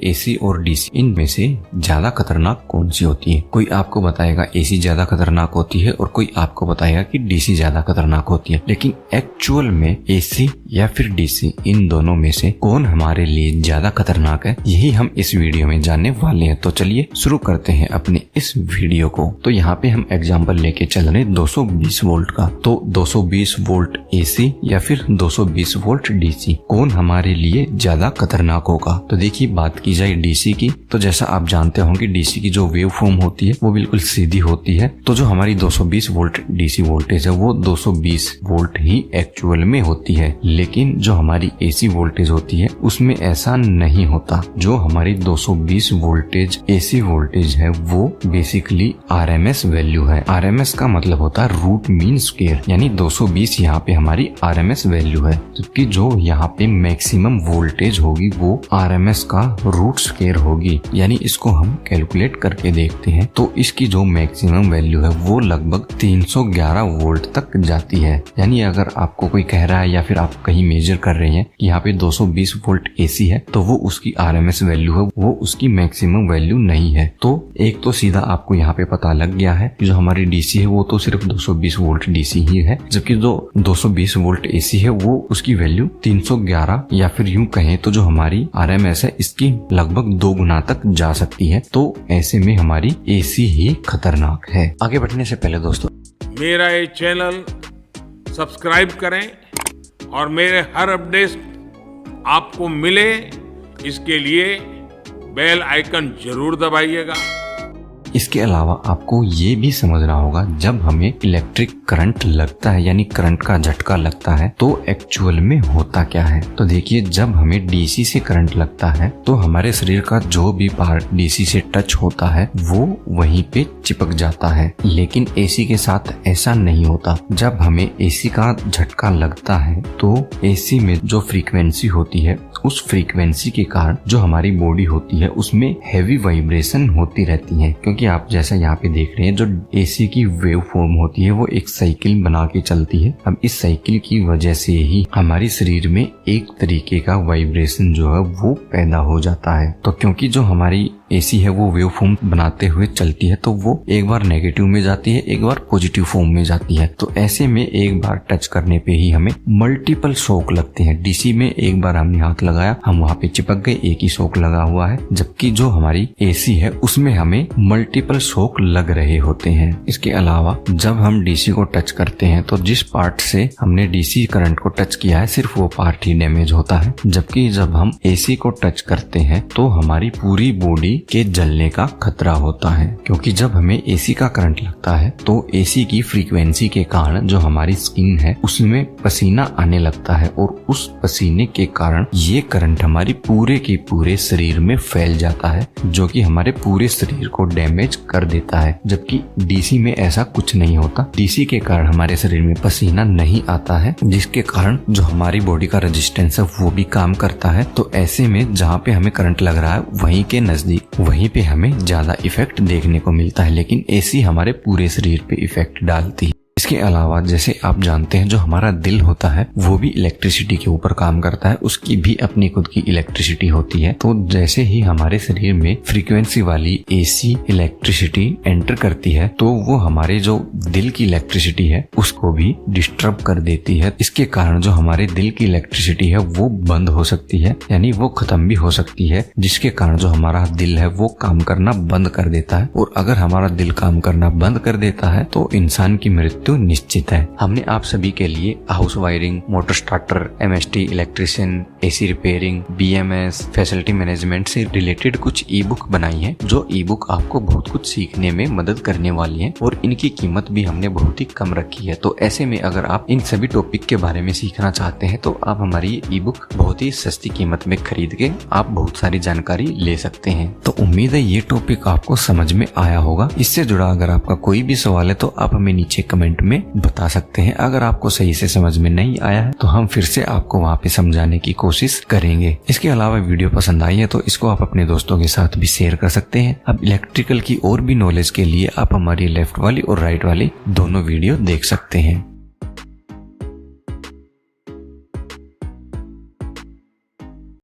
AC और DC इनमें से ज्यादा खतरनाक कौन सी होती है। कोई आपको बताएगा एसी ज्यादा खतरनाक होती है और कोई आपको बताएगा कि डीसी ज्यादा खतरनाक होती है, लेकिन एक्चुअल में एसी या फिर डीसी इन दोनों में से कौन हमारे लिए ज्यादा खतरनाक है, यही हम इस वीडियो में जानने वाले हैं। तो चलिए शुरू करते हैं अपने इस वीडियो को। तो यहाँ पे हम एग्जाम्पल लेके चल रहे 220 वोल्ट का। तो 220 वोल्ट एसी या फिर 220 वोल्ट डीसी, कौन हमारे लिए ज्यादा खतरनाक होगा। तो देखिए, बात की जाए डीसी की, तो जैसा आप जानते होंगे डीसी की जो वेव फॉर्म होती है वो बिल्कुल सीधी होती है। तो जो हमारी 220 वोल्ट डीसी वोल्टेज है वो 220 वोल्ट ही एक्चुअल में होती है, लेकिन जो हमारी एसी वोल्टेज होती है उसमें ऐसा नहीं होता। जो हमारी 220 वोल्टेज एसी वोल्टेज है वो बेसिकली आरएमएस वैल्यू है। आरएमएस का मतलब होता है रूट मीन स्क्वायर, यानी 220 यहाँ पे हमारी आरएमएस वैल्यू है, जबकि जो यहाँ पे मैक्सिमम वोल्टेज होगी वो आरएमएस का रूट स्क्वायर होगी। यानी इसको हम कैलकुलेट करके देखते हैं तो इसकी जो मैक्सिमम वैल्यू है वो लगभग 311 वोल्ट तक जाती है। यानी अगर आपको कोई कह रहा है या फिर आप कहीं मेजर कर रहे हैं कि यहाँ पे 220 वोल्ट एसी है तो वो उसकी आरएमएस वैल्यू है, वो उसकी मैक्सिमम वैल्यू नहीं है। तो एक तो सीधा आपको यहाँ पे पता लग गया है कि जो हमारी डीसी है वो तो सिर्फ 220 वोल्ट डीसी ही है, जबकि जो 220 वोल्ट एसी है वो उसकी वैल्यू 311 या फिर यूं कहें तो जो हमारी आरएमएस है इसकी लगभग 2 गुना तक जा सकती है। तो ऐसे में हमारी एसी ही खतरनाक है। आगे बढ़ने से पहले दोस्तों मेरा ये चैनल सब्सक्राइब करें और मेरे हर अपडेट आपको मिले इसके लिए बेल आइकन जरूर दबाइएगा। इसके अलावा आपको ये भी समझना होगा, जब हमें इलेक्ट्रिक करंट लगता है यानी करंट का झटका लगता है तो एक्चुअल में होता क्या है। तो देखिए, जब हमें डीसी से करंट लगता है तो हमारे शरीर का जो भी पार्ट डीसी से टच होता है वो वहीं पे चिपक जाता है, लेकिन एसी के साथ ऐसा नहीं होता। जब हमें एसी का झटका लगता है तो एसी में जो फ्रीक्वेंसी होती है उस फ्रीक्वेंसी के कारण जो हमारी बॉडी होती है उसमें हैवी वाइब्रेशन होती रहती है, क्योंकि आप जैसा यहाँ पे देख रहे हैं जो एसी की वेव फॉर्म होती है वो एक साइकिल बना के चलती है। अब इस साइकिल की वजह से ही हमारे शरीर में एक तरीके का वाइब्रेशन जो है वो पैदा हो जाता है। तो क्योंकि जो हमारी एसी है वो वेव फॉर्म बनाते हुए चलती है तो वो एक बार नेगेटिव में जाती है, एक बार पॉजिटिव फॉर्म में जाती है। तो ऐसे में एक बार टच करने पे ही हमें मल्टीपल शॉक लगते हैं। डीसी में एक बार हमने हाथ लगाया, हम वहाँ पे चिपक गए, एक ही शॉक लगा हुआ है, जबकि जो हमारी एसी है उसमें हमें मल्टीपल शॉक लग रहे होते हैं। इसके अलावा जब हम डीसी को टच करते हैं तो जिस पार्ट से हमने डीसी करंट को टच किया है सिर्फ वो पार्ट ही डैमेज होता है, जबकि जब हम एसी को टच करते हैं तो हमारी पूरी बॉडी के जलने का खतरा होता है। क्योंकि जब हमें एसी का करंट लगता है तो एसी की फ्रीक्वेंसी के कारण जो हमारी स्किन है उसमें पसीना आने लगता है और उस पसीने के कारण ये करंट हमारी पूरे के पूरे शरीर में फैल जाता है, जो कि हमारे पूरे शरीर को डैमेज कर देता है। जबकि डीसी में ऐसा कुछ नहीं होता। डीसी के कारण हमारे शरीर में पसीना नहीं आता है, जिसके कारण जो हमारी बॉडी का रेजिस्टेंस है वो भी काम करता है। तो ऐसे में जहाँ पे हमें करंट लग रहा है वहीं के नजदीक वहीं पे हमें ज्यादा इफेक्ट देखने को मिलता है, लेकिन एसी हमारे पूरे शरीर पे इफेक्ट डालती है। इसके अलावा जैसे आप जानते हैं जो हमारा दिल होता है वो भी इलेक्ट्रिसिटी के ऊपर काम करता है, उसकी भी अपनी खुद की इलेक्ट्रिसिटी होती है। तो जैसे ही हमारे शरीर में फ्रीक्वेंसी वाली एसी इलेक्ट्रिसिटी एंटर करती है तो वो हमारे जो दिल की इलेक्ट्रिसिटी है उसको भी डिस्टर्ब कर देती है। इसके कारण जो हमारे दिल की इलेक्ट्रिसिटी है वो बंद हो सकती है, यानी वो खत्म भी हो सकती है, जिसके कारण जो हमारा दिल है वो काम करना बंद कर देता है। और अगर हमारा दिल काम करना बंद कर देता है तो इंसान की मृत्यु निश्चित है। हमने आप सभी के लिए house wiring, motor starter, MST, electrician, AC repairing, BMS, facility management से रिलेटेड कुछ ई बुक बनाई है, जो ई बुक आपको बहुत कुछ सीखने में मदद करने वाली है और इनकी कीमत भी हमने बहुत ही कम रखी है। तो ऐसे में अगर आप इन सभी टॉपिक के बारे में सीखना चाहते हैं तो आप हमारी ई बुक बहुत ही सस्ती कीमत में खरीद के आप बहुत सारी जानकारी ले सकते हैं। तो उम्मीद है ये टॉपिक आपको समझ में आया होगा। इससे जुड़ा अगर आपका कोई भी सवाल है तो आप हमें नीचे कमेंट में बता सकते हैं। अगर आपको सही से समझ में नहीं आया है तो हम फिर से आपको वहाँ पे समझाने की कोशिश करेंगे। इसके अलावा वीडियो पसंद आई है तो इसको आप अपने दोस्तों के साथ भी शेयर कर सकते हैं। अब इलेक्ट्रिकल की और भी नॉलेज के लिए आप हमारी लेफ्ट वाली और राइट वाली दोनों वीडियो देख सकते हैं।